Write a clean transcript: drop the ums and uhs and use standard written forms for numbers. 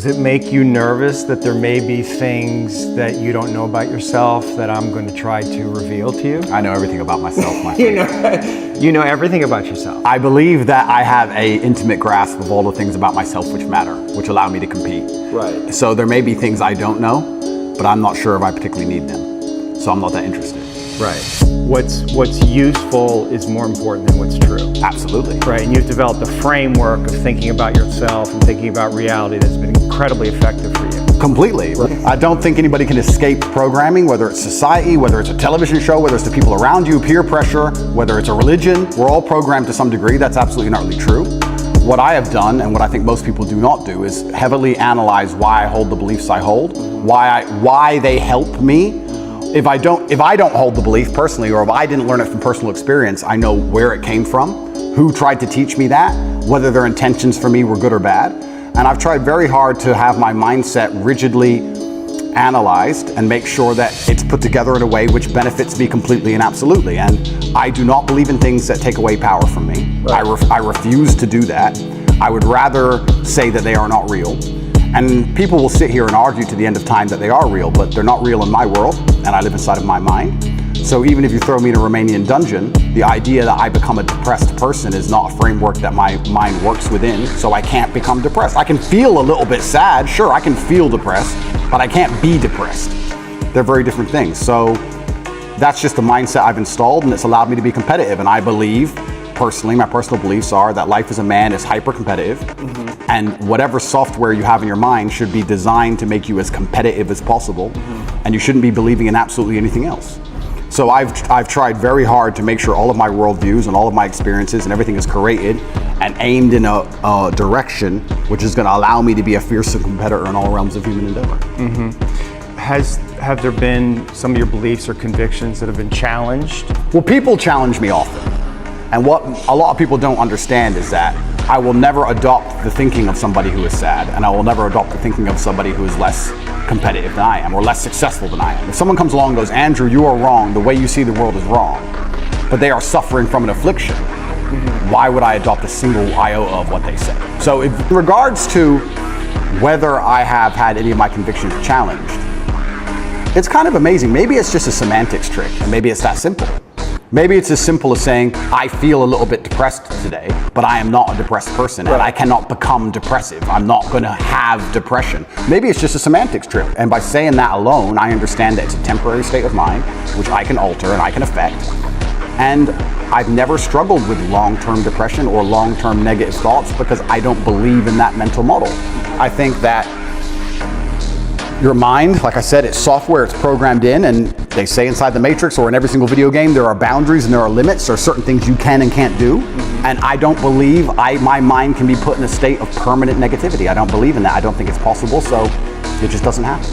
Does it make you nervous that there may be things that you don't know about yourself that I'm going to try to reveal to you? I know everything about myself, my friend. You know everything about yourself. I believe that I have an intimate grasp of all the things about myself which matter, which allow me to compete. Right. So there may be things I don't know, but I'm not sure if I particularly need them. So I'm not that interested. Right. What's useful is more important than what's true. Absolutely. Right, and you've developed a framework of thinking about yourself and thinking about reality that's been incredibly effective for you. Completely. Right. I don't think anybody can escape programming, whether it's society, whether it's a television show, whether it's the people around you, peer pressure, whether it's a religion. We're all programmed to some degree. That's absolutely not really true. What I have done, and what I think most people do not do, is heavily analyze why I hold the beliefs I hold, why they help me. If I don't hold the belief personally, or if I didn't learn it from personal experience, I know where it came from, who tried to teach me that, whether their intentions for me were good or bad. And I've tried very hard to have my mindset rigidly analyzed and make sure that it's put together in a way which benefits me completely and absolutely. And I do not believe in things that take away power from me. Right. I refuse to do that. I would rather say that they are not real. And people will sit here and argue to the end of time that they are real, but they're not real in my world, and I live inside of my mind. So even if you throw me in a Romanian dungeon, the idea that I become a depressed person is not a framework that my mind works within, so I can't become depressed. I can feel a little bit sad, sure, I can feel depressed, but I can't be depressed. They're very different things. So that's just the mindset I've installed, and it's allowed me to be competitive. And I believe, personally, my personal beliefs are that life as a man is hyper competitive. And whatever software you have in your mind should be designed to make you as competitive as possible. And you shouldn't be believing in absolutely anything else. So I've tried very hard to make sure all of my worldviews and all of my experiences and everything is curated and aimed in a direction which is going to allow me to be a fearsome competitor in all realms of human endeavor. Have there been some of your beliefs or convictions that have been challenged? Well, people challenge me often. And what a lot of people don't understand is that I will never adopt the thinking of somebody who is sad, and I will never adopt the thinking of somebody who is less competitive than I am, or less successful than I am. If someone comes along and goes, Andrew, you are wrong, the way you see the world is wrong, but they are suffering from an affliction, why would I adopt a single iota of what they say? So in regards to whether I have had any of my convictions challenged, it's kind of amazing. Maybe it's just a semantics trick, and maybe it's that simple. Maybe it's as simple as saying, I feel a little bit depressed today, but I am not a depressed person, and I cannot become depressive. I'm not going to have depression. Maybe it's just a semantics trick. And by saying that alone, I understand that it's a temporary state of mind, which I can alter and I can affect. And I've never struggled with long-term depression or long-term negative thoughts because I don't believe in that mental model. I think that your mind, like I said, it's software, it's programmed in, and they say inside the Matrix or in every single video game, there are boundaries and there are limits. There are certain things you can and can't do. And I don't believe my mind can be put in a state of permanent negativity. I don't believe in that. I don't think it's possible, so it just doesn't happen.